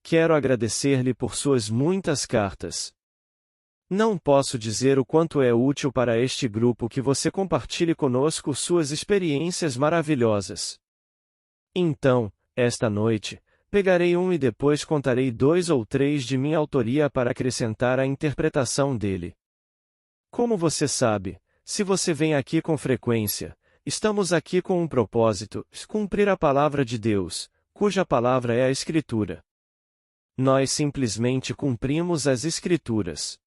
Quero agradecer-lhe por suas muitas cartas. Não posso dizer o quanto é útil para este grupo que você compartilhe conosco suas experiências maravilhosas. Então, esta noite, pegarei um e depois contarei 2 ou 3 de minha autoria para acrescentar à interpretação dele. Como você sabe, se você vem aqui com frequência, estamos aqui com um propósito: cumprir a palavra de Deus, cuja palavra é a Escritura. Nós simplesmente cumprimos as Escrituras.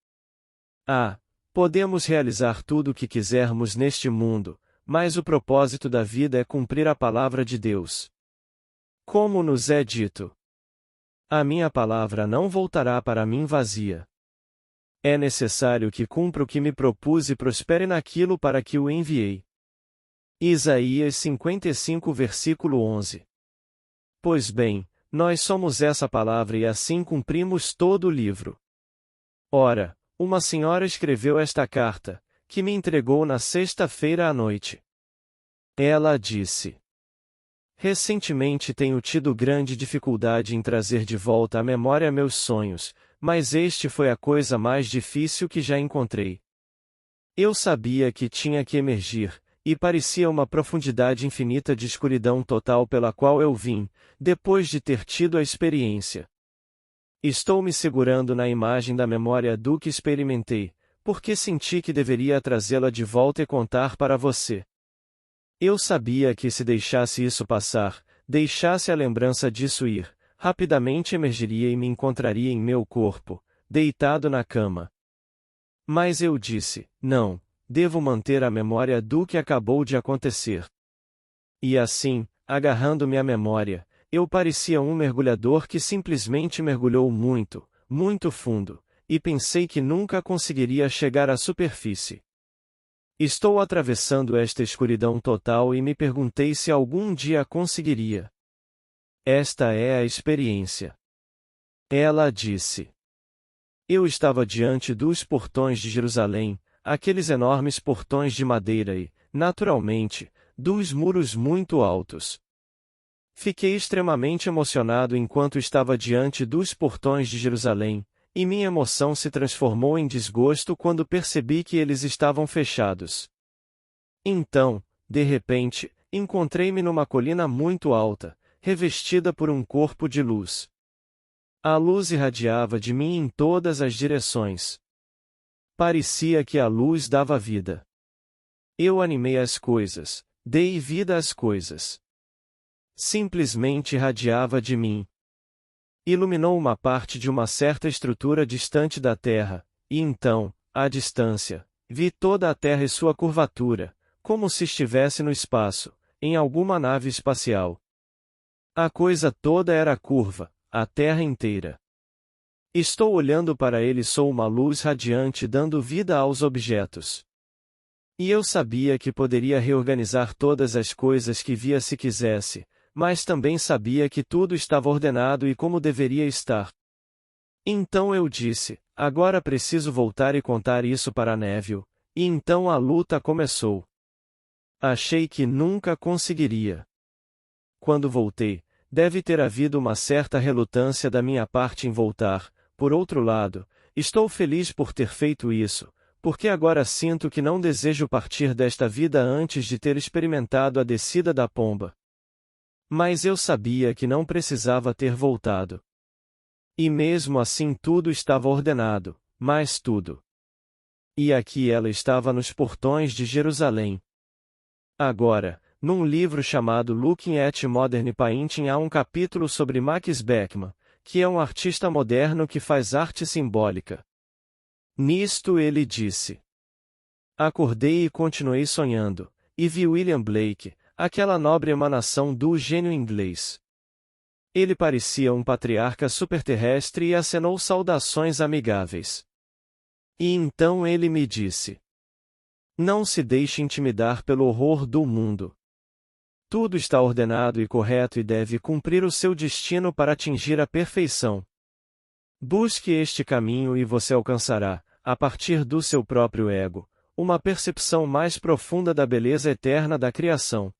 Podemos realizar tudo o que quisermos neste mundo, mas o propósito da vida é cumprir a palavra de Deus. Como nos é dito: a minha palavra não voltará para mim vazia. É necessário que cumpra o que me propus e prospere naquilo para que o enviei. Isaías 55 versículo 11. Pois bem, nós somos essa palavra e assim cumprimos todo o livro. Ora, uma senhora escreveu esta carta, que me entregou na sexta-feira à noite. Ela disse: recentemente tenho tido grande dificuldade em trazer de volta à memória meus sonhos, mas este foi a coisa mais difícil que já encontrei. Eu sabia que tinha que emergir, e parecia uma profundidade infinita de escuridão total pela qual eu vim, depois de ter tido a experiência. Estou me segurando na imagem da memória do que experimentei, porque senti que deveria trazê-la de volta e contar para você. Eu sabia que se deixasse isso passar, deixasse a lembrança disso ir, rapidamente emergiria e me encontraria em meu corpo, deitado na cama. Mas eu disse: não, devo manter a memória do que acabou de acontecer. E assim, agarrando-me à memória, eu parecia um mergulhador que simplesmente mergulhou muito, muito fundo, e pensei que nunca conseguiria chegar à superfície. Estou atravessando esta escuridão total e me perguntei se algum dia conseguiria. Esta é a experiência. Ela disse. Eu estava diante dos portões de Jerusalém, aqueles enormes portões de madeira e, naturalmente, dos muros muito altos. Fiquei extremamente emocionado enquanto estava diante dos portões de Jerusalém, e minha emoção se transformou em desgosto quando percebi que eles estavam fechados. Então, de repente, encontrei-me numa colina muito alta, revestida por um corpo de luz. A luz irradiava de mim em todas as direções. Parecia que a luz dava vida. Eu animei as coisas, dei vida às coisas. Simplesmente irradiava de mim. Iluminou uma parte de uma certa estrutura distante da Terra, e então, à distância, vi toda a Terra e sua curvatura, como se estivesse no espaço, em alguma nave espacial. A coisa toda era curva, a Terra inteira. Estou olhando para ele e sou uma luz radiante dando vida aos objetos. E eu sabia que poderia reorganizar todas as coisas que via se quisesse, mas também sabia que tudo estava ordenado e como deveria estar. Então eu disse: agora preciso voltar e contar isso para Neville, e então a luta começou. Achei que nunca conseguiria. Quando voltei, deve ter havido uma certa relutância da minha parte em voltar. Por outro lado, estou feliz por ter feito isso, porque agora sinto que não desejo partir desta vida antes de ter experimentado a descida da pomba. Mas eu sabia que não precisava ter voltado. E mesmo assim tudo estava ordenado, mas tudo. E aqui ela estava nos portões de Jerusalém. Agora, num livro chamado Looking at Modern Painting há um capítulo sobre Max Beckmann, que é um artista moderno que faz arte simbólica. Nisto ele disse: acordei e continuei sonhando, e vi William Blake, aquela nobre emanação do gênio inglês. Ele parecia um patriarca superterrestre e acenou saudações amigáveis. E então ele me disse: não se deixe intimidar pelo horror do mundo. Tudo está ordenado e correto e deve cumprir o seu destino para atingir a perfeição. Busque este caminho e você alcançará, a partir do seu próprio ego, uma percepção mais profunda da beleza eterna da criação.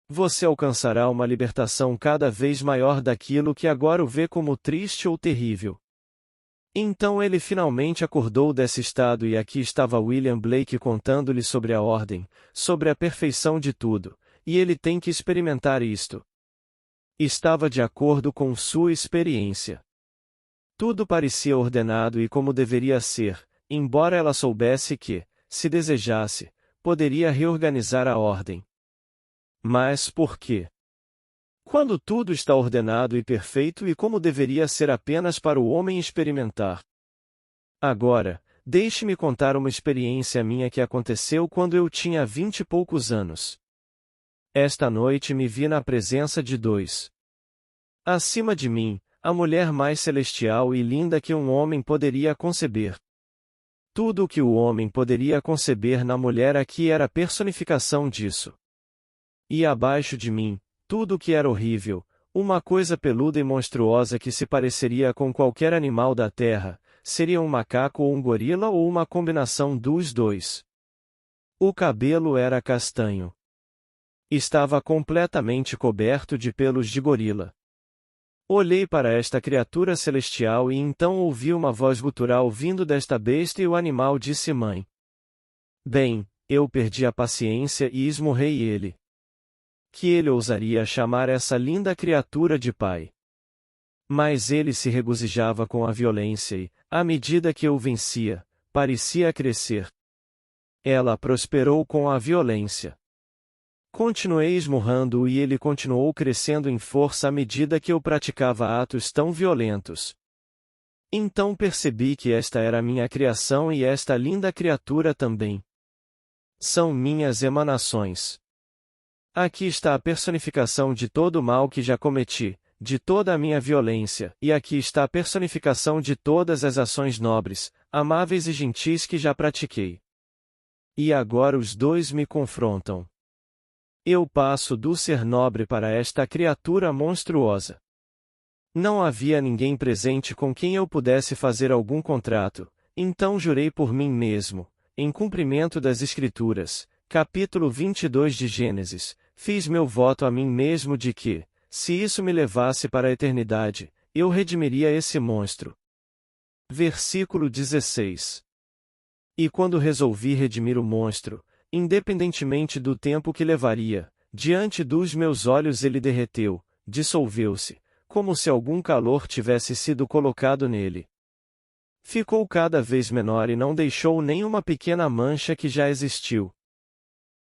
Você alcançará uma libertação cada vez maior daquilo que agora o vê como triste ou terrível. Então ele finalmente acordou desse estado e aqui estava William Blake contando-lhe sobre a ordem, sobre a perfeição de tudo, e ele tem que experimentar isto. Estava de acordo com sua experiência. Tudo parecia ordenado e como deveria ser, embora ela soubesse que, se desejasse, poderia reorganizar a ordem. Mas por quê? Quando tudo está ordenado e perfeito e como deveria ser apenas para o homem experimentar. Agora, deixe-me contar uma experiência minha que aconteceu quando eu tinha 20 e poucos anos. Esta noite me vi na presença de dois. Acima de mim, a mulher mais celestial e linda que um homem poderia conceber. Tudo o que o homem poderia conceber na mulher aqui era a personificação disso. E abaixo de mim, tudo o que era horrível, uma coisa peluda e monstruosa que se pareceria com qualquer animal da terra, seria um macaco ou um gorila ou uma combinação dos dois. O cabelo era castanho. Estava completamente coberto de pelos de gorila. Olhei para esta criatura celestial e então ouvi uma voz gutural vindo desta besta e o animal disse: Mãe. Bem, eu perdi a paciência e esmurrei ele. Que ele ousaria chamar essa linda criatura de pai? Mas ele se regozijava com a violência e, à medida que eu vencia, parecia crescer. Ela prosperou com a violência. Continuei esmurrando-o e ele continuou crescendo em força à medida que eu praticava atos tão violentos. Então percebi que esta era minha criação e esta linda criatura também. São minhas emanações. Aqui está a personificação de todo o mal que já cometi, de toda a minha violência, e aqui está a personificação de todas as ações nobres, amáveis e gentis que já pratiquei. E agora os dois me confrontam. Eu passo do ser nobre para esta criatura monstruosa. Não havia ninguém presente com quem eu pudesse fazer algum contrato, então jurei por mim mesmo, em cumprimento das Escrituras, capítulo 22 de Gênesis, fiz meu voto a mim mesmo de que, se isso me levasse para a eternidade, eu redimiria esse monstro. Versículo 16. E quando resolvi redimir o monstro, independentemente do tempo que levaria, diante dos meus olhos ele derreteu, dissolveu-se, como se algum calor tivesse sido colocado nele. Ficou cada vez menor e não deixou nem uma pequena mancha que já existiu.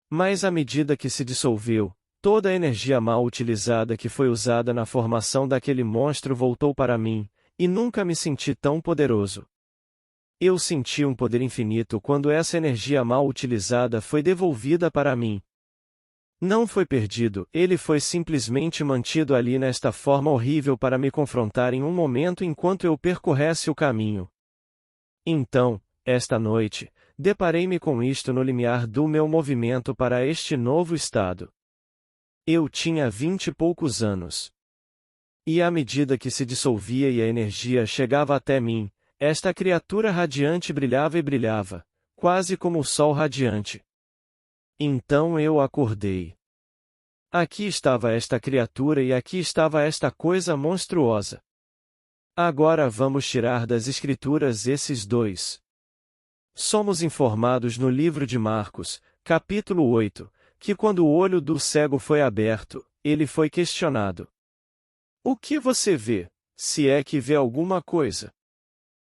Mas à medida que se dissolveu, toda a energia mal utilizada que foi usada na formação daquele monstro voltou para mim, e nunca me senti tão poderoso. Eu senti um poder infinito quando essa energia mal utilizada foi devolvida para mim. Não foi perdido, ele foi simplesmente mantido ali nesta forma horrível para me confrontar em um momento enquanto eu percorresse o caminho. Então, esta noite, deparei-me com isto no limiar do meu movimento para este novo estado. Eu tinha 20 e poucos anos. E à medida que se dissolvia e a energia chegava até mim, esta criatura radiante brilhava e brilhava, quase como o sol radiante. Então eu acordei. Aqui estava esta criatura e aqui estava esta coisa monstruosa. Agora vamos tirar das Escrituras esses dois. Somos informados no livro de Marcos, capítulo 8, que quando o olho do cego foi aberto, ele foi questionado. O que você vê, se é que vê alguma coisa?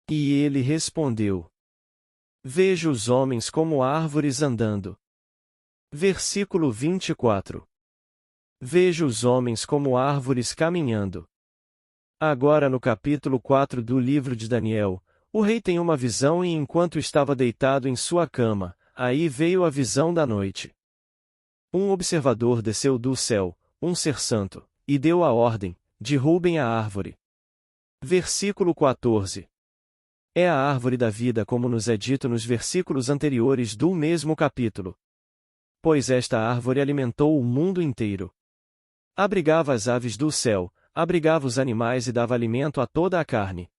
E ele respondeu. Vejo os homens como árvores andando. Versículo 24. Vejo os homens como árvores caminhando. Agora no capítulo 4 do livro de Daniel, o rei tem uma visão e enquanto estava deitado em sua cama, aí veio a visão da noite. Um observador desceu do céu, um ser santo, e deu a ordem, derrubem a árvore. Versículo 14. É a árvore da vida como nos é dito nos versículos anteriores do mesmo capítulo. Pois esta árvore alimentou o mundo inteiro. Abrigava as aves do céu, abrigava os animais e dava alimento a toda a carne.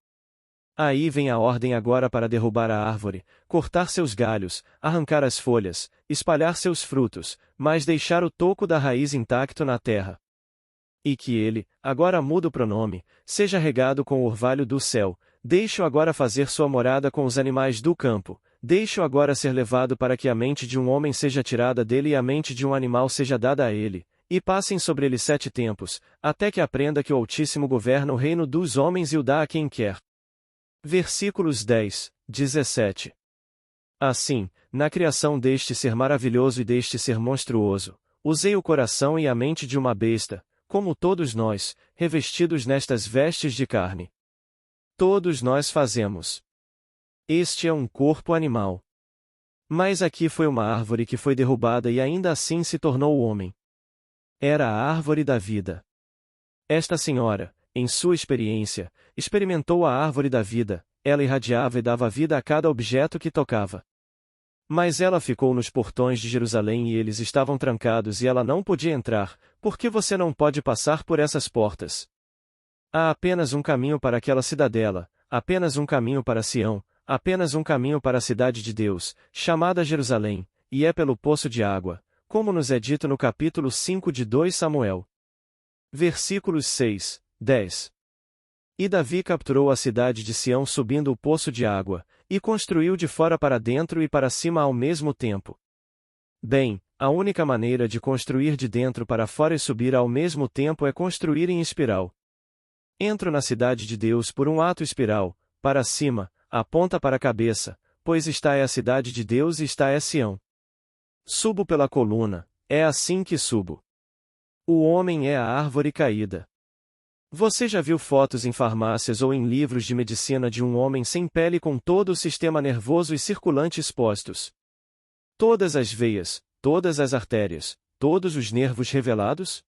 Aí vem a ordem agora para derrubar a árvore, cortar seus galhos, arrancar as folhas, espalhar seus frutos, mas deixar o toco da raiz intacto na terra. E que ele, agora muda o pronome, seja regado com o orvalho do céu, deixe-o agora fazer sua morada com os animais do campo, deixe-o agora ser levado para que a mente de um homem seja tirada dele e a mente de um animal seja dada a ele, e passem sobre ele 7 tempos, até que aprenda que o Altíssimo governa o reino dos homens e o dá a quem quer. Versículos 10, 17. Assim, na criação deste ser maravilhoso e deste ser monstruoso, usei o coração e a mente de uma besta, como todos nós, revestidos nestas vestes de carne. Todos nós fazemos. Este é um corpo animal. Mas aqui foi uma árvore que foi derrubada e ainda assim se tornou o homem. Era a árvore da vida. Esta senhora, em sua experiência, experimentou a árvore da vida, ela irradiava e dava vida a cada objeto que tocava. Mas ela ficou nos portões de Jerusalém e eles estavam trancados e ela não podia entrar, porque você não pode passar por essas portas. Há apenas um caminho para aquela cidadela, apenas um caminho para Sião, apenas um caminho para a cidade de Deus, chamada Jerusalém, e é pelo poço de água, como nos é dito no capítulo 5 de 2 Samuel. Versículos 6, 10. E Davi capturou a cidade de Sião subindo o poço de água, e construiu de fora para dentro e para cima ao mesmo tempo. Bem, a única maneira de construir de dentro para fora e subir ao mesmo tempo é construir em espiral. Entro na cidade de Deus por um ato espiral, para cima, aponta para a cabeça, pois está é a cidade de Deus e está é Sião. Subo pela coluna, é assim que subo. O homem é a árvore caída. Você já viu fotos em farmácias ou em livros de medicina de um homem sem pele com todo o sistema nervoso e circulante expostos? Todas as veias, todas as artérias, todos os nervos revelados?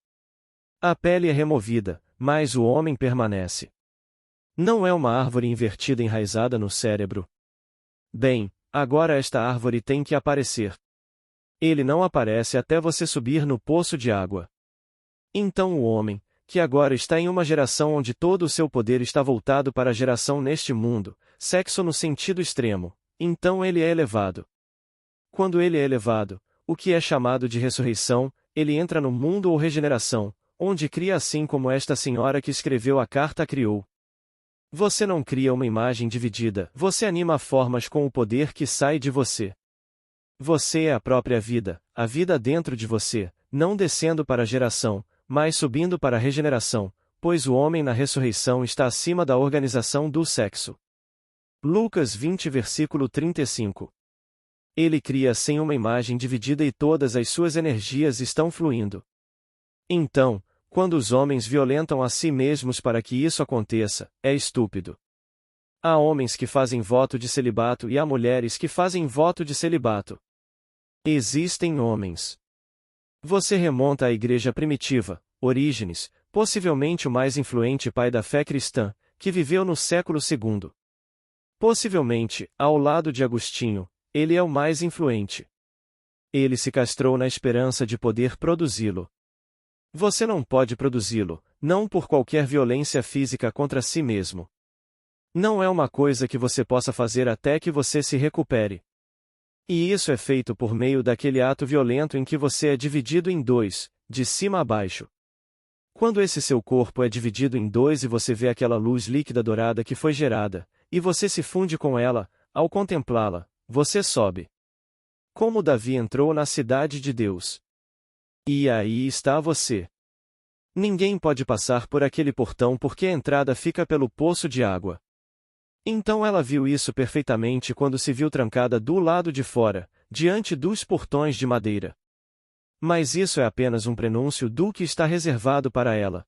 A pele é removida, mas o homem permanece. Não é uma árvore invertida enraizada no cérebro. Bem, agora esta árvore tem que aparecer. Ele não aparece até você subir no poço de água. Então o homem, que agora está em uma geração onde todo o seu poder está voltado para a geração neste mundo, sexo no sentido extremo, então ele é elevado. Quando ele é elevado, o que é chamado de ressurreição, ele entra no mundo ou regeneração, onde cria assim como esta senhora que escreveu a carta criou. Você não cria uma imagem dividida, você anima formas com o poder que sai de você. Você é a própria vida, a vida dentro de você, não descendo para a geração, mas subindo para a regeneração, pois o homem na ressurreição está acima da organização do sexo. Lucas 20 versículo 35. Ele cria sem uma imagem dividida e todas as suas energias estão fluindo. Então, quando os homens violentam a si mesmos para que isso aconteça, é estúpido. Há homens que fazem voto de celibato e há mulheres que fazem voto de celibato. Existem homens. Você remonta à igreja primitiva, Orígenes, possivelmente o mais influente pai da fé cristã, que viveu no século II. Possivelmente, ao lado de Agostinho, ele é o mais influente. Ele se castrou na esperança de poder produzi-lo. Você não pode produzi-lo, não por qualquer violência física contra si mesmo. Não é uma coisa que você possa fazer até que você se recupere. E isso é feito por meio daquele ato violento em que você é dividido em dois, de cima a baixo. Quando esse seu corpo é dividido em dois e você vê aquela luz líquida dourada que foi gerada, e você se funde com ela, ao contemplá-la, você sobe. Como Davi entrou na cidade de Deus. E aí está você. Ninguém pode passar por aquele portão porque a entrada fica pelo poço de água. Então ela viu isso perfeitamente quando se viu trancada do lado de fora, diante dos portões de madeira. Mas isso é apenas um prenúncio do que está reservado para ela.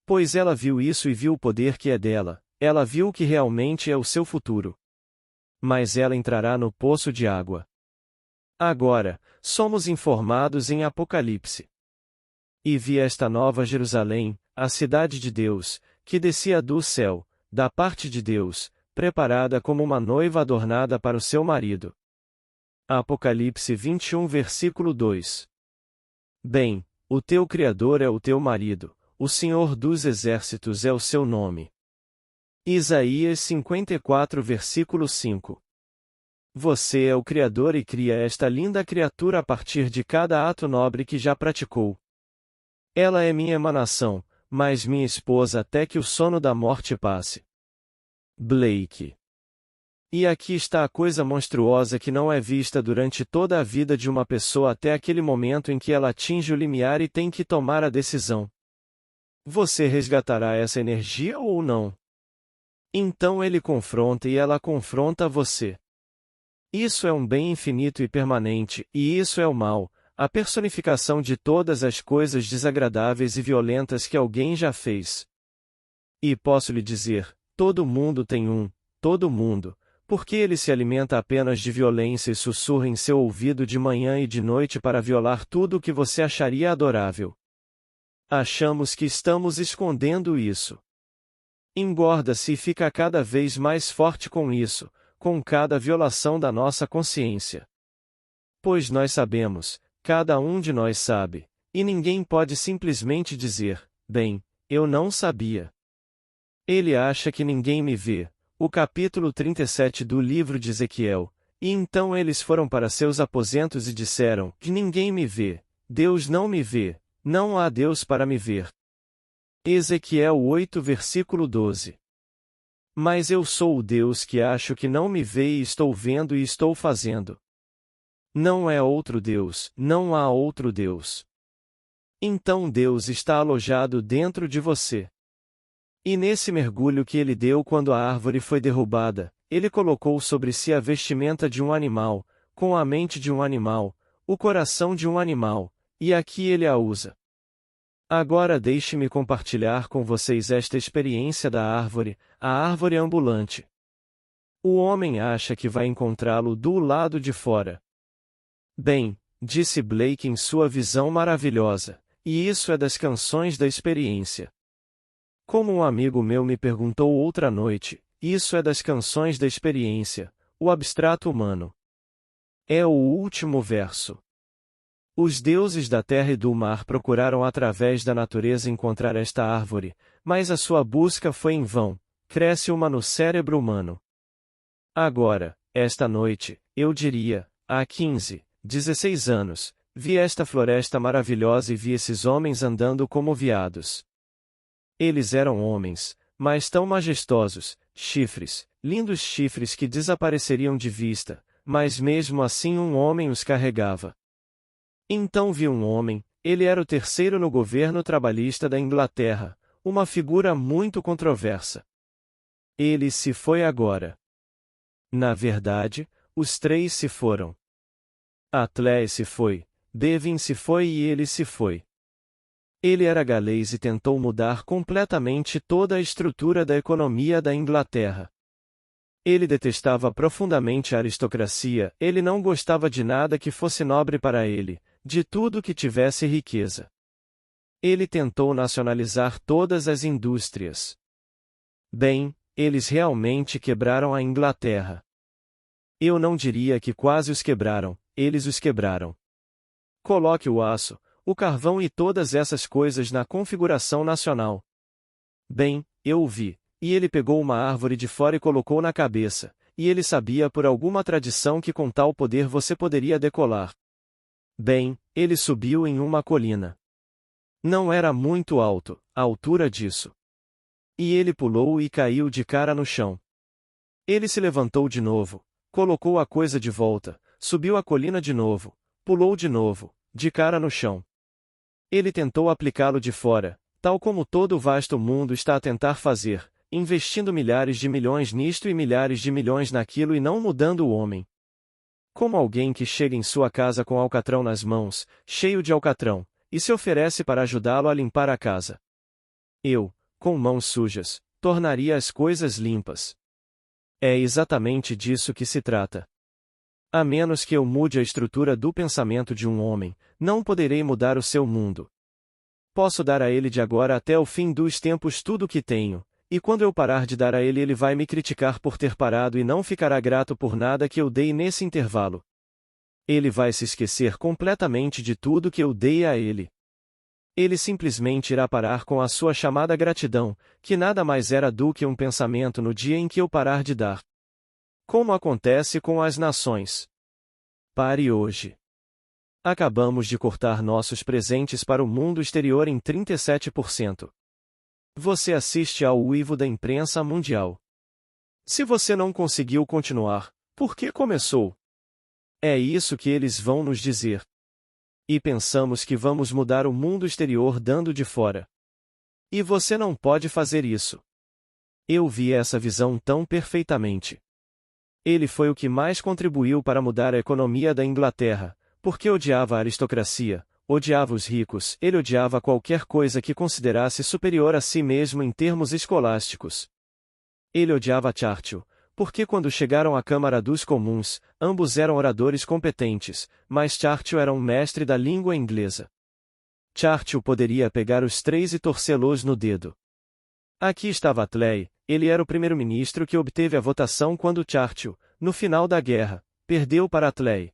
Pois ela viu isso e viu o poder que é dela, ela viu o que realmente é o seu futuro. Mas ela entrará no poço de água. Agora, somos informados em Apocalipse. E vi esta nova Jerusalém, a cidade de Deus, que descia do céu, da parte de Deus, preparada como uma noiva adornada para o seu marido. Apocalipse 21 versículo 2. Bem, o teu Criador é o teu marido, o Senhor dos Exércitos é o seu nome. Isaías 54 versículo 5. Você é o Criador e cria esta linda criatura a partir de cada ato nobre que já praticou. Ela é minha emanação, mas minha esposa até que o sono da morte passe. Blake. E aqui está a coisa monstruosa que não é vista durante toda a vida de uma pessoa até aquele momento em que ela atinge o limiar e tem que tomar a decisão. Você resgatará essa energia ou não? Então ele confronta e ela confronta você. Isso é um bem infinito e permanente, e isso é o mal, a personificação de todas as coisas desagradáveis e violentas que alguém já fez. E posso lhe dizer, todo mundo tem todo mundo, porque ele se alimenta apenas de violência e sussurra em seu ouvido de manhã e de noite para violar tudo o que você acharia adorável. Achamos que estamos escondendo isso. Engorda-se e fica cada vez mais forte com isso, com cada violação da nossa consciência. Pois nós sabemos, cada um de nós sabe, e ninguém pode simplesmente dizer, bem, eu não sabia. Ele acha que ninguém me vê, o capítulo 37 do livro de Ezequiel, e então eles foram para seus aposentos e disseram, que ninguém me vê, Deus não me vê, não há Deus para me ver. Ezequiel 8 versículo 12. Mas eu sou o Deus que acho que não me vê e estou vendo e estou fazendo. Não é outro Deus, não há outro Deus. Então Deus está alojado dentro de você. E nesse mergulho que ele deu quando a árvore foi derrubada, ele colocou sobre si a vestimenta de um animal, com a mente de um animal, o coração de um animal, e aqui ele a usa. Agora deixe-me compartilhar com vocês esta experiência da árvore, a árvore ambulante. O homem acha que vai encontrá-lo do lado de fora. Bem, disse Blake em sua visão maravilhosa, e isso é das canções da experiência. Como um amigo meu me perguntou outra noite, isso é das canções da experiência, o abstrato humano. É o último verso. Os deuses da terra e do mar procuraram através da natureza encontrar esta árvore, mas a sua busca foi em vão, cresce uma no cérebro humano. Agora, esta noite, eu diria, há 15, 16 anos, vi esta floresta maravilhosa e vi esses homens andando como veados. Eles eram homens, mas tão majestosos, chifres, lindos chifres que desapareceriam de vista, mas mesmo assim um homem os carregava. Então vi um homem, ele era o terceiro no governo trabalhista da Inglaterra, uma figura muito controversa. Ele se foi agora. Na verdade, os três se foram. Attlee se foi, Devin se foi e ele se foi. Ele era galês e tentou mudar completamente toda a estrutura da economia da Inglaterra. Ele detestava profundamente a aristocracia, ele não gostava de nada que fosse nobre para ele, de tudo que tivesse riqueza. Ele tentou nacionalizar todas as indústrias. Bem, eles realmente quebraram a Inglaterra. Eu não diria que quase os quebraram, eles os quebraram. Coloque o aço, o carvão e todas essas coisas na configuração nacional. Bem, eu o vi, e ele pegou uma árvore de fora e colocou na cabeça, e ele sabia por alguma tradição que com tal poder você poderia decolar. Bem, ele subiu em uma colina. Não era muito alto, a altura disso. E ele pulou e caiu de cara no chão. Ele se levantou de novo, colocou a coisa de volta, subiu a colina de novo, pulou de novo, de cara no chão. Ele tentou aplicá-lo de fora, tal como todo o vasto mundo está a tentar fazer, investindo milhares de milhões nisto e milhares de milhões naquilo e não mudando o homem. Como alguém que chega em sua casa com alcatrão nas mãos, cheio de alcatrão, e se oferece para ajudá-lo a limpar a casa. Eu, com mãos sujas, tornaria as coisas limpas. É exatamente disso que se trata. A menos que eu mude a estrutura do pensamento de um homem, não poderei mudar o seu mundo. Posso dar a ele de agora até o fim dos tempos tudo o que tenho, e quando eu parar de dar a ele, ele vai me criticar por ter parado e não ficará grato por nada que eu dei nesse intervalo. Ele vai se esquecer completamente de tudo que eu dei a ele. Ele simplesmente irá parar com a sua chamada gratidão, que nada mais era do que um pensamento no dia em que eu parar de dar. Como acontece com as nações. Pare hoje. Acabamos de cortar nossos presentes para o mundo exterior em 37%. Você assiste ao uivo da imprensa mundial. Se você não conseguiu continuar, por que começou? É isso que eles vão nos dizer. E pensamos que vamos mudar o mundo exterior dando de fora. E você não pode fazer isso. Eu vi essa visão tão perfeitamente. Ele foi o que mais contribuiu para mudar a economia da Inglaterra, porque odiava a aristocracia, odiava os ricos, ele odiava qualquer coisa que considerasse superior a si mesmo em termos escolásticos. Ele odiava Churchill, porque quando chegaram à Câmara dos Comuns, ambos eram oradores competentes, mas Churchill era um mestre da língua inglesa. Churchill poderia pegar os três e torcê-los no dedo. Aqui estava Attlee, ele era o primeiro-ministro que obteve a votação quando Churchill, no final da guerra, perdeu para Attlee.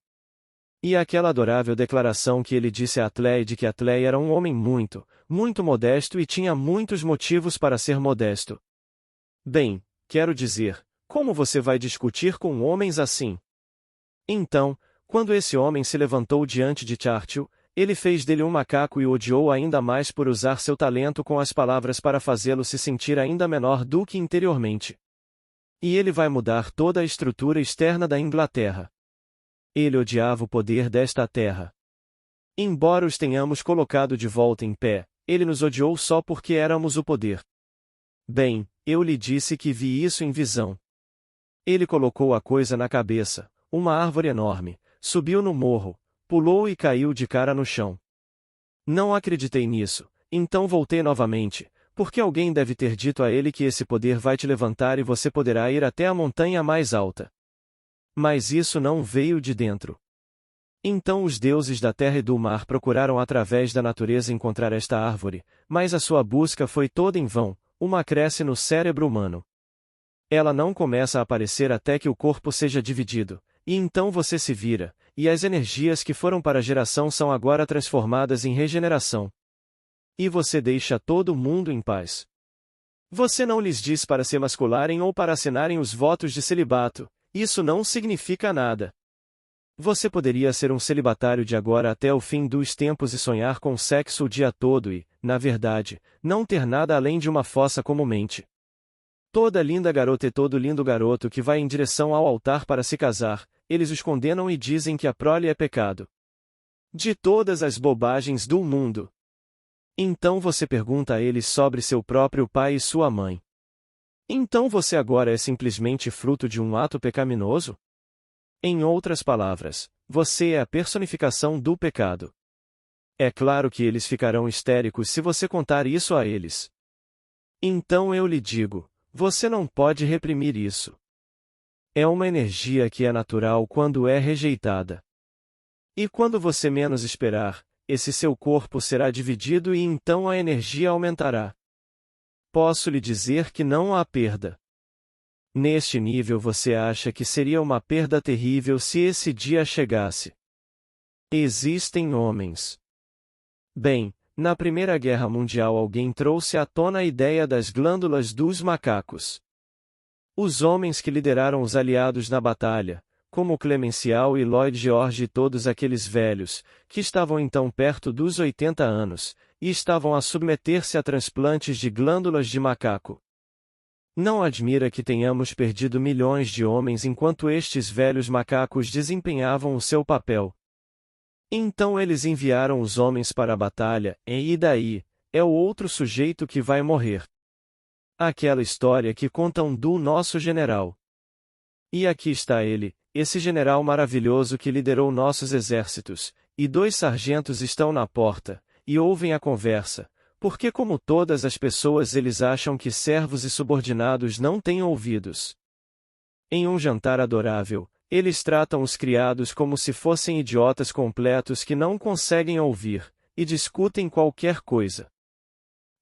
E aquela adorável declaração que ele disse a Attlee de que Attlee era um homem muito, muito modesto e tinha muitos motivos para ser modesto. Bem, quero dizer, como você vai discutir com homens assim? Então, quando esse homem se levantou diante de Churchill, ele fez dele um macaco e o odiou ainda mais por usar seu talento com as palavras para fazê-lo se sentir ainda menor do que interiormente. E ele vai mudar toda a estrutura externa da Inglaterra. Ele odiava o poder desta terra. Embora os tenhamos colocado de volta em pé, ele nos odiou só porque éramos o poder. Bem, eu lhe disse que vi isso em visão. Ele colocou a coisa na cabeça, uma árvore enorme, subiu no morro, pulou e caiu de cara no chão. Não acreditei nisso, então voltei novamente, porque alguém deve ter dito a ele que esse poder vai te levantar e você poderá ir até a montanha mais alta. Mas isso não veio de dentro. Então os deuses da terra e do mar procuraram através da natureza encontrar esta árvore, mas a sua busca foi toda em vão, uma cresce no cérebro humano. Ela não começa a aparecer até que o corpo seja dividido, e então você se vira, e as energias que foram para a geração são agora transformadas em regeneração. E você deixa todo mundo em paz. Você não lhes diz para se emascularem ou para assinarem os votos de celibato, isso não significa nada. Você poderia ser um celibatário de agora até o fim dos tempos e sonhar com sexo o dia todo e, na verdade, não ter nada além de uma fossa comumente. Toda linda garota e todo lindo garoto que vai em direção ao altar para se casar, eles os condenam e dizem que a prole é pecado. De todas as bobagens do mundo. Então você pergunta a eles sobre seu próprio pai e sua mãe. Então você agora é simplesmente fruto de um ato pecaminoso? Em outras palavras, você é a personificação do pecado. É claro que eles ficarão histéricos se você contar isso a eles. Então eu lhe digo, você não pode reprimir isso. É uma energia que é natural quando é rejeitada. E quando você menos esperar, esse seu corpo será dividido e então a energia aumentará. Posso lhe dizer que não há perda. Neste nível você acha que seria uma perda terrível se esse dia chegasse. Existem homens. Bem, na Primeira Guerra Mundial alguém trouxe à tona a ideia das glândulas dos macacos. Os homens que lideraram os aliados na batalha, como Clemenceau e Lloyd George e todos aqueles velhos, que estavam então perto dos 80 anos, e estavam a submeter-se a transplantes de glândulas de macaco. Não admira que tenhamos perdido milhões de homens enquanto estes velhos macacos desempenhavam o seu papel. Então eles enviaram os homens para a batalha, e daí, é o outro sujeito que vai morrer. Aquela história que contam do nosso general. E aqui está ele, esse general maravilhoso que liderou nossos exércitos, e 2 sargentos estão na porta, e ouvem a conversa, porque como todas as pessoas eles acham que servos e subordinados não têm ouvidos. Em um jantar adorável, eles tratam os criados como se fossem idiotas completos que não conseguem ouvir, e discutem qualquer coisa.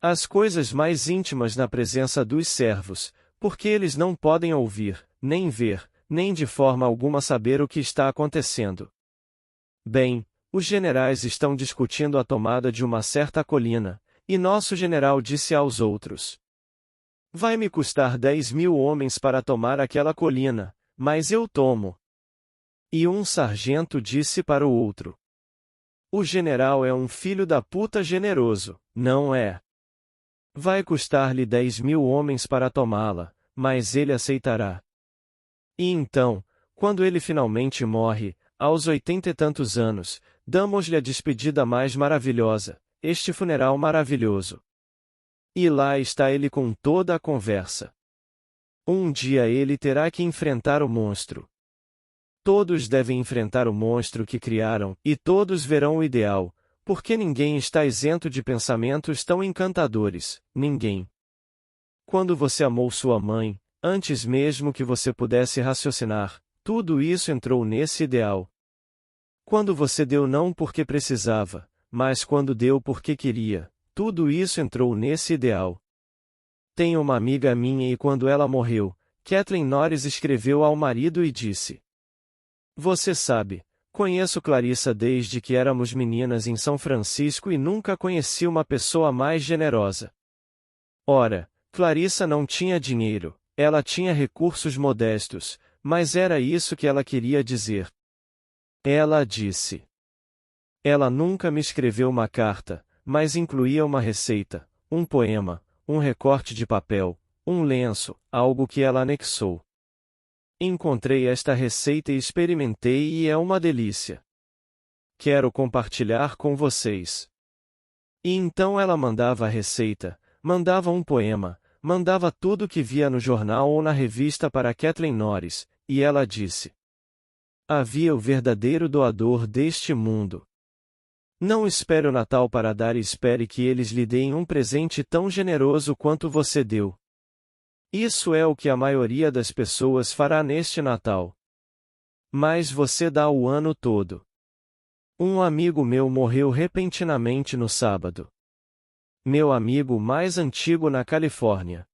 As coisas mais íntimas na presença dos servos, porque eles não podem ouvir, nem ver, nem de forma alguma saber o que está acontecendo. Bem, os generais estão discutindo a tomada de uma certa colina, e nosso general disse aos outros: vai me custar 10.000 homens para tomar aquela colina, mas eu tomo. E um sargento disse para o outro: o general é um filho da puta generoso, não é? Vai custar-lhe 10.000 homens para tomá-la, mas ele aceitará. E então, quando ele finalmente morre, aos 80 e tantos anos, damos-lhe a despedida mais maravilhosa, este funeral maravilhoso. E lá está ele com toda a conversa. Um dia ele terá que enfrentar o monstro. Todos devem enfrentar o monstro que criaram, e todos verão o ideal, porque ninguém está isento de pensamentos tão encantadores, ninguém. Quando você amou sua mãe, antes mesmo que você pudesse raciocinar, tudo isso entrou nesse ideal. Quando você deu não porque precisava, mas quando deu porque queria, tudo isso entrou nesse ideal. Tenho uma amiga minha e quando ela morreu, Kathleen Norris escreveu ao marido e disse: você sabe, conheço Clarissa desde que éramos meninas em São Francisco e nunca conheci uma pessoa mais generosa. Ora, Clarissa não tinha dinheiro, ela tinha recursos modestos, mas era isso que ela queria dizer. Ela disse. Ela nunca me escreveu uma carta, mas incluía uma receita, um poema, um recorte de papel, um lenço, algo que ela anexou. Encontrei esta receita e experimentei e é uma delícia. Quero compartilhar com vocês. E então ela mandava a receita, mandava um poema, mandava tudo que via no jornal ou na revista para Kathleen Norris, e ela disse: havia o verdadeiro doador deste mundo. Não espere o Natal para dar e espere que eles lhe deem um presente tão generoso quanto você deu. Isso é o que a maioria das pessoas fará neste Natal. Mas você dá o ano todo. Um amigo meu morreu repentinamente no sábado. Meu amigo mais antigo na Califórnia.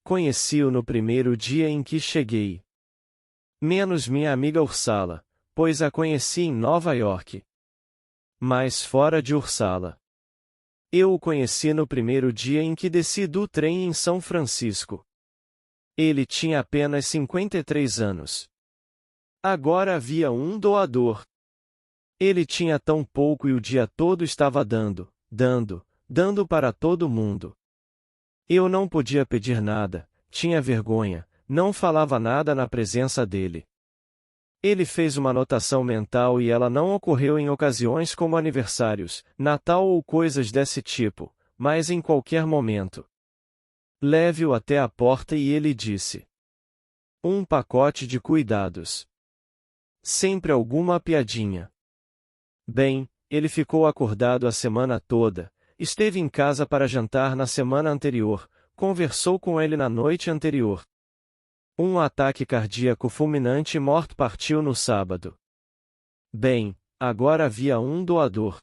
Conheci-o no primeiro dia em que cheguei. Menos minha amiga Ursala, pois a conheci em Nova York. Mas fora de Ursala. Eu o conheci no primeiro dia em que desci do trem em São Francisco. Ele tinha apenas 53 anos. Agora havia um doador. Ele tinha tão pouco e o dia todo estava dando para todo mundo. Eu não podia pedir nada, tinha vergonha, não falava nada na presença dele. Ele fez uma anotação mental e ela não ocorreu em ocasiões como aniversários, Natal ou coisas desse tipo, mas em qualquer momento. Leve-o até a porta e ele disse: um pacote de cuidados. Sempre alguma piadinha. Bem, ele ficou acordado a semana toda, esteve em casa para jantar na semana anterior, conversou com ele na noite anterior. Um ataque cardíaco fulminante morto partiu no sábado. Bem, agora havia um doador.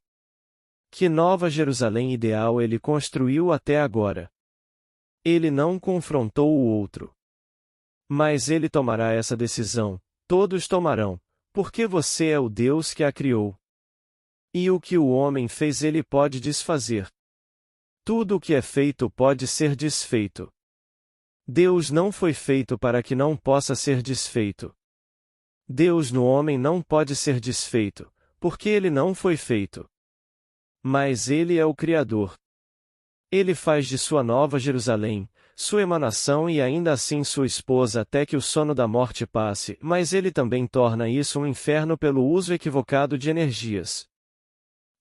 Que Nova Jerusalém ideal ele construiu até agora. Ele não confrontou o outro. Mas ele tomará essa decisão, todos tomarão, porque você é o Deus que a criou. E o que o homem fez ele pode desfazer. Tudo o que é feito pode ser desfeito. Deus não foi feito para que não possa ser desfeito. Deus no homem não pode ser desfeito, porque ele não foi feito. Mas ele é o Criador. Ele faz de sua Nova Jerusalém, sua emanação e ainda assim sua esposa até que o sono da morte passe, mas ele também torna isso um inferno pelo uso equivocado de energias.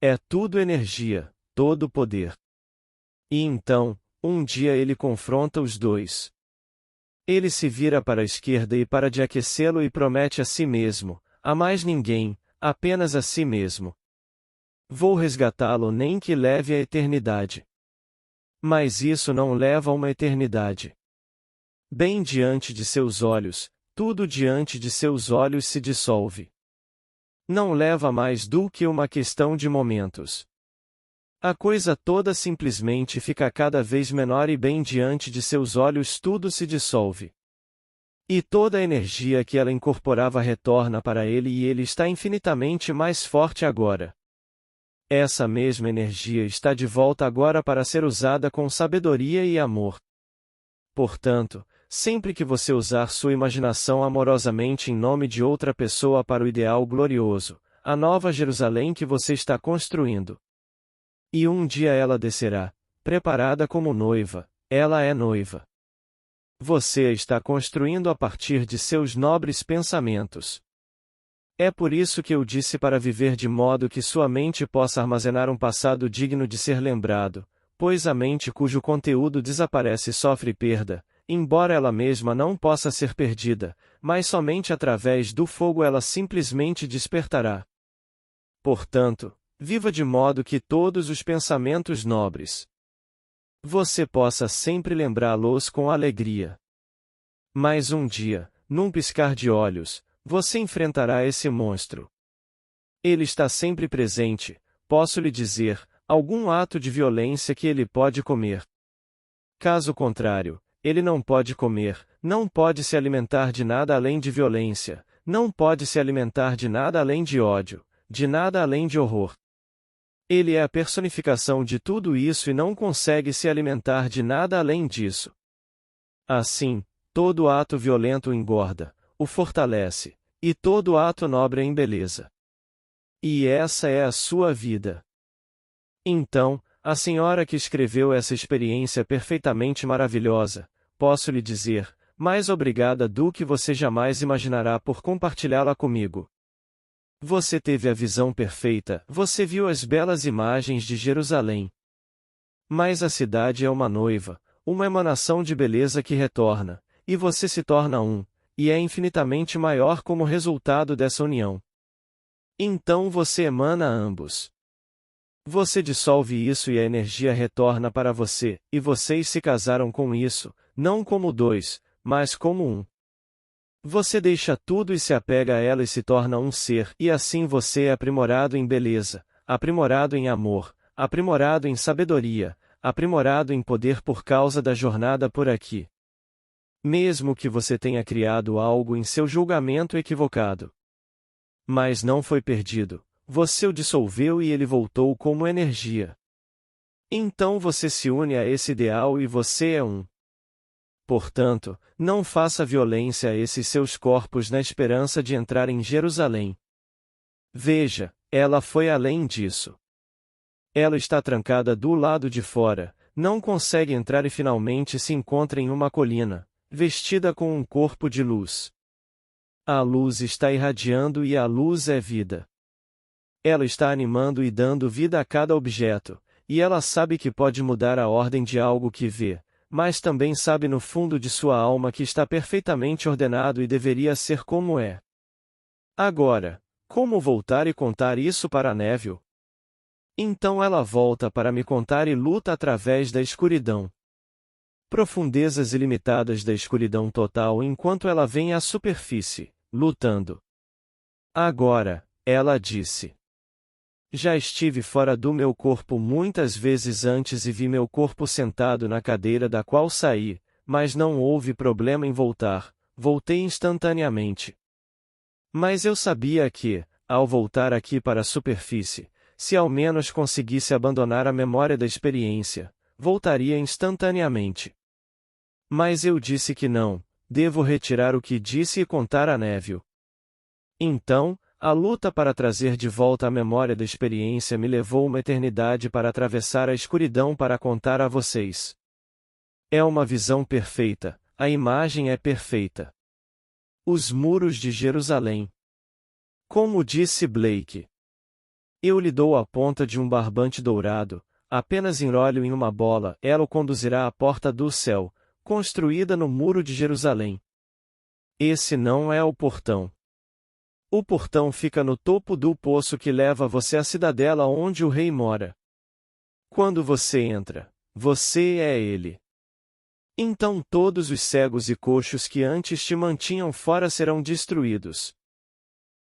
É tudo energia, todo poder. E então, um dia ele confronta os dois. Ele se vira para a esquerda e para de aquecê-lo e promete a si mesmo, a mais ninguém, apenas a si mesmo. Vou resgatá-lo nem que leve a eternidade. Mas isso não leva a uma eternidade. Bem diante de seus olhos, tudo diante de seus olhos se dissolve. Não leva mais do que uma questão de momentos. A coisa toda simplesmente fica cada vez menor e bem diante de seus olhos tudo se dissolve. E toda a energia que ela incorporava retorna para ele e ele está infinitamente mais forte agora. Essa mesma energia está de volta agora para ser usada com sabedoria e amor. Portanto, sempre que você usar sua imaginação amorosamente em nome de outra pessoa para o ideal glorioso, a nova Jerusalém que você está construindo. E um dia ela descerá, preparada como noiva, ela é noiva. Você a está construindo a partir de seus nobres pensamentos. É por isso que eu disse para viver de modo que sua mente possa armazenar um passado digno de ser lembrado, pois a mente cujo conteúdo desaparece sofre perda, embora ela mesma não possa ser perdida, mas somente através do fogo ela simplesmente despertará. Portanto, viva de modo que todos os pensamentos nobres você possa sempre lembrá-los com alegria. Mas um dia, num piscar de olhos, você enfrentará esse monstro. Ele está sempre presente, posso lhe dizer, algum ato de violência que ele pode comer. Caso contrário, ele não pode comer, não pode se alimentar de nada além de violência, não pode se alimentar de nada além de ódio, de nada além de horror. Ele é a personificação de tudo isso e não consegue se alimentar de nada além disso. Assim, todo ato violento o engorda, o fortalece, e todo ato nobre embeleza. E essa é a sua vida. Então, a senhora que escreveu essa experiência perfeitamente maravilhosa, posso lhe dizer, mais obrigada do que você jamais imaginará por compartilhá-la comigo. Você teve a visão perfeita, você viu as belas imagens de Jerusalém. Mas a cidade é uma noiva, uma emanação de beleza que retorna, e você se torna um, e é infinitamente maior como resultado dessa união. Então você emana ambos. Você dissolve isso e a energia retorna para você, e vocês se casaram com isso, não como dois, mas como um. Você deixa tudo e se apega a ela e se torna um ser, e assim você é aprimorado em beleza, aprimorado em amor, aprimorado em sabedoria, aprimorado em poder por causa da jornada por aqui. Mesmo que você tenha criado algo em seu julgamento equivocado. Mas não foi perdido, você o dissolveu e ele voltou como energia. Então você se une a esse ideal e você é um. Portanto, não faça violência a esses seus corpos na esperança de entrar em Jerusalém. Veja, ela foi além disso. Ela está trancada do lado de fora, não consegue entrar e finalmente se encontra em uma colina, vestida com um corpo de luz. A luz está irradiando e a luz é vida. Ela está animando e dando vida a cada objeto, e ela sabe que pode mudar a ordem de algo que vê, mas também sabe no fundo de sua alma que está perfeitamente ordenado e deveria ser como é. Agora, como voltar e contar isso para Neville? Então ela volta para me contar e luta através da escuridão. Profundezas ilimitadas da escuridão total enquanto ela vem à superfície, lutando. Agora, ela disse. Já estive fora do meu corpo muitas vezes antes e vi meu corpo sentado na cadeira da qual saí, mas não houve problema em voltar, voltei instantaneamente. Mas eu sabia que, ao voltar aqui para a superfície, se ao menos conseguisse abandonar a memória da experiência, voltaria instantaneamente. Mas eu disse que não, devo retirar o que disse e contar a Neville. Então, a luta para trazer de volta a memória da experiência me levou uma eternidade para atravessar a escuridão para contar a vocês. É uma visão perfeita, a imagem é perfeita. Os muros de Jerusalém. Como disse Blake. Eu lhe dou a ponta de um barbante dourado, apenas enrole-o em uma bola, ela o conduzirá à porta do céu, construída no muro de Jerusalém. Esse não é o portão. O portão fica no topo do poço que leva você à cidadela onde o rei mora. Quando você entra, você é ele. Então todos os cegos e coxos que antes te mantinham fora serão destruídos.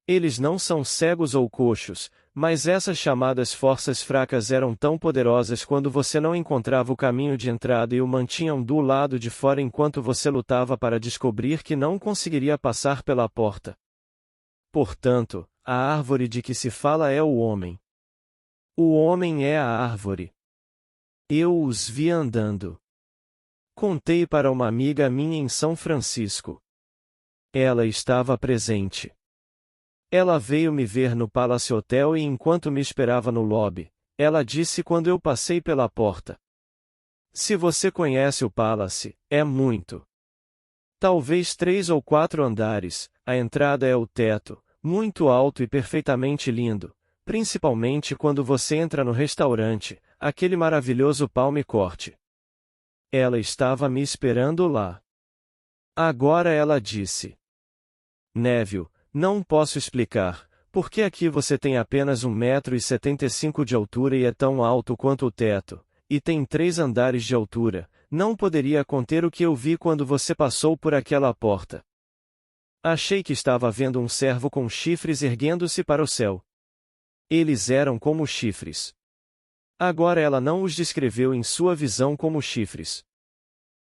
Eles não são cegos ou coxos, mas essas chamadas forças fracas eram tão poderosas quando você não encontrava o caminho de entrada e o mantinham do lado de fora enquanto você lutava para descobrir que não conseguiria passar pela porta. Portanto, a árvore de que se fala é o homem. O homem é a árvore. Eu os vi andando. Contei para uma amiga minha em São Francisco. Ela estava presente. Ela veio me ver no Palace Hotel e enquanto me esperava no lobby, ela disse quando eu passei pela porta. Se você conhece o Palace, é muito. Talvez 3 ou 4 andares, a entrada é o teto, muito alto e perfeitamente lindo, principalmente quando você entra no restaurante, aquele maravilhoso Palm Court. Ela estava me esperando lá. Agora ela disse: Neville, não posso explicar, porque aqui você tem apenas 1,75 m de altura e é tão alto quanto o teto, e tem 3 andares de altura, não poderia conter o que eu vi quando você passou por aquela porta. Achei que estava vendo um cervo com chifres erguendo-se para o céu. Eles eram como chifres. Agora ela não os descreveu em sua visão como chifres.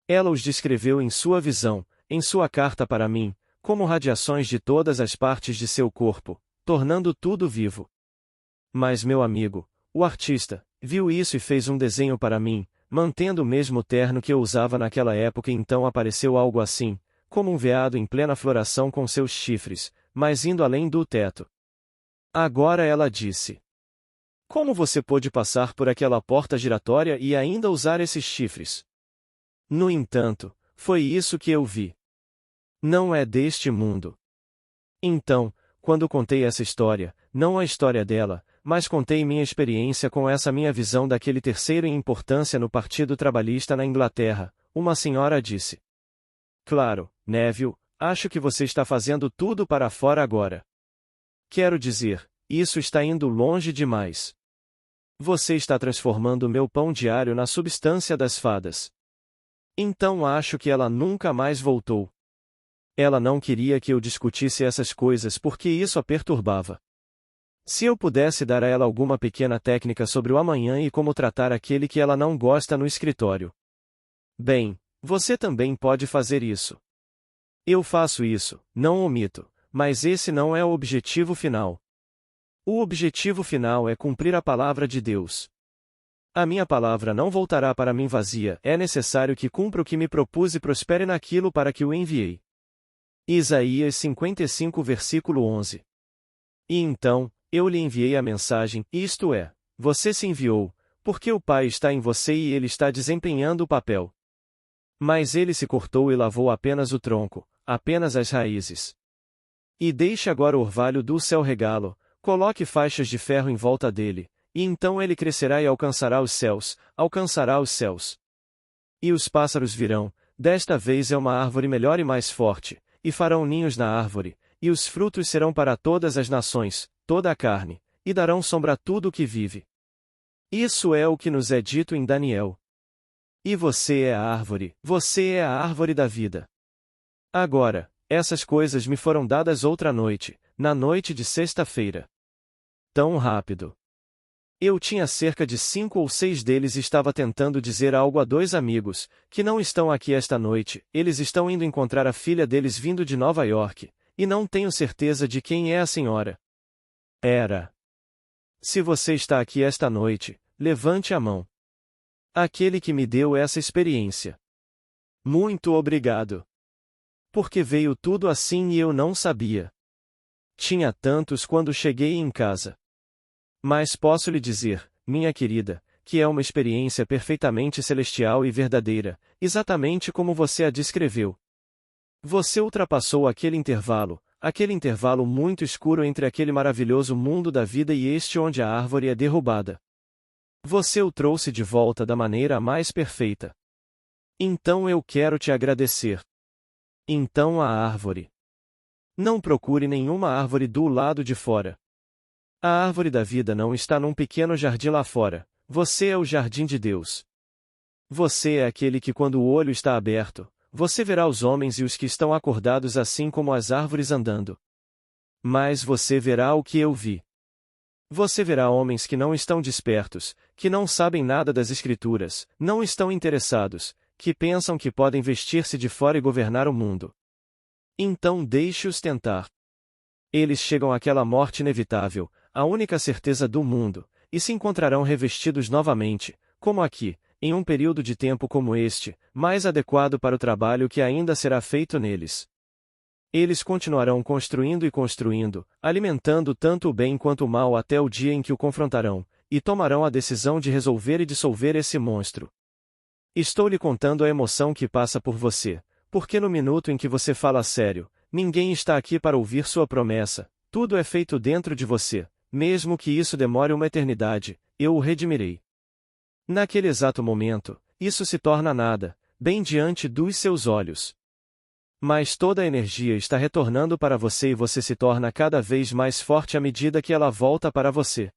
Ela os descreveu em sua visão, em sua carta para mim, como radiações de todas as partes de seu corpo, tornando tudo vivo. Mas meu amigo, o artista, viu isso e fez um desenho para mim, mantendo o mesmo terno que eu usava naquela época e então apareceu algo assim, como um veado em plena floração com seus chifres, mas indo além do teto. Agora ela disse: Como você pôde passar por aquela porta giratória e ainda usar esses chifres? No entanto, foi isso que eu vi. Não é deste mundo. Então, quando contei essa história, não a história dela, mas contei minha experiência com essa minha visão daquele terceiro em importância no Partido Trabalhista na Inglaterra, uma senhora disse: Claro, Neville, acho que você está fazendo tudo para fora agora. Quero dizer, isso está indo longe demais. Você está transformando meu pão diário na substância das fadas. Então acho que ela nunca mais voltou. Ela não queria que eu discutisse essas coisas porque isso a perturbava. Se eu pudesse dar a ela alguma pequena técnica sobre o amanhã e como tratar aquele que ela não gosta no escritório. Bem, você também pode fazer isso. Eu faço isso, não omito, mas esse não é o objetivo final. O objetivo final é cumprir a palavra de Deus. A minha palavra não voltará para mim vazia, é necessário que cumpra o que me propus e prospere naquilo para que o enviei. Isaías 55 versículo 11. E então, eu lhe enviei a mensagem, isto é, você se enviou, porque o Pai está em você e ele está desempenhando o papel. Mas ele se cortou e lavou apenas o tronco, apenas as raízes. E deixe agora o orvalho do céu regá-lo, coloque faixas de ferro em volta dele, e então ele crescerá e alcançará os céus, alcançará os céus. E os pássaros virão, desta vez é uma árvore melhor e mais forte, e farão ninhos na árvore, e os frutos serão para todas as nações, toda a carne, e darão sombra a tudo o que vive. Isso é o que nos é dito em Daniel. E você é a árvore da vida. Agora, essas coisas me foram dadas outra noite, na noite de sexta-feira. Tão rápido. Eu tinha cerca de 5 ou 6 deles e estava tentando dizer algo a 2 amigos, que não estão aqui esta noite, eles estão indo encontrar a filha deles vindo de Nova York, e não tenho certeza de quem é a senhora. Era. Se você está aqui esta noite, levante a mão. Aquele que me deu essa experiência. Muito obrigado. Porque veio tudo assim e eu não sabia. Tinha tantos quando cheguei em casa. Mas posso lhe dizer, minha querida, que é uma experiência perfeitamente celestial e verdadeira, exatamente como você a descreveu. Você ultrapassou aquele intervalo muito escuro entre aquele maravilhoso mundo da vida e este onde a árvore é derrubada. Você o trouxe de volta da maneira mais perfeita. Então eu quero te agradecer. Então a árvore. Não procure nenhuma árvore do lado de fora. A árvore da vida não está num pequeno jardim lá fora, você é o jardim de Deus. Você é aquele que quando o olho está aberto, você verá os homens e os que estão acordados assim como as árvores andando. Mas você verá o que eu vi. Você verá homens que não estão despertos, que não sabem nada das Escrituras, não estão interessados, que pensam que podem vestir-se de fora e governar o mundo. Então deixe-os tentar. Eles chegam àquela morte inevitável, a única certeza do mundo, e se encontrarão revestidos novamente, como aqui, em um período de tempo como este, mais adequado para o trabalho que ainda será feito neles. Eles continuarão construindo e construindo, alimentando tanto o bem quanto o mal até o dia em que o confrontarão, e tomarão a decisão de resolver e dissolver esse monstro. Estou lhe contando a emoção que passa por você, porque no minuto em que você fala sério, ninguém está aqui para ouvir sua promessa, tudo é feito dentro de você, mesmo que isso demore uma eternidade, eu o redimirei. Naquele exato momento, isso se torna nada, bem diante dos seus olhos. Mas toda a energia está retornando para você e você se torna cada vez mais forte à medida que ela volta para você.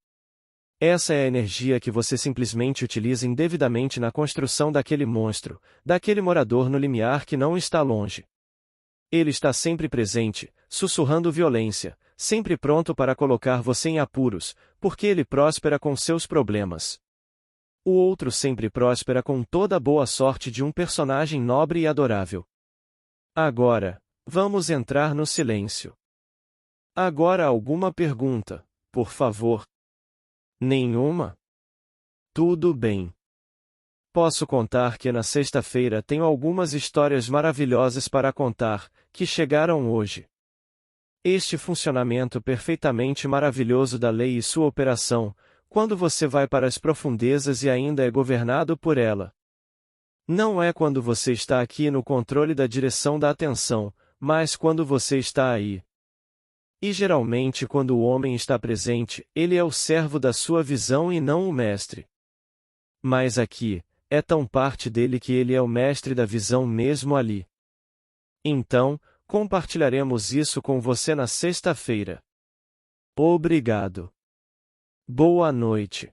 Essa é a energia que você simplesmente utiliza indevidamente na construção daquele monstro, daquele morador no limiar que não está longe. Ele está sempre presente, sussurrando violência, sempre pronto para colocar você em apuros, porque ele próspera com seus problemas. O outro sempre próspera com toda a boa sorte de um personagem nobre e adorável. Agora, vamos entrar no silêncio. Agora alguma pergunta, por favor? Nenhuma? Tudo bem. Posso contar que na sexta-feira tenho algumas histórias maravilhosas para contar, que chegaram hoje. Este funcionamento perfeitamente maravilhoso da lei e sua operação, quando você vai para as profundezas e ainda é governado por ela. Não é quando você está aqui no controle da direção da atenção, mas quando você está aí. E geralmente quando o homem está presente, ele é o servo da sua visão e não o mestre. Mas aqui, é tão parte dele que ele é o mestre da visão mesmo ali. Então, compartilharemos isso com você na sexta-feira. Obrigado. Boa noite.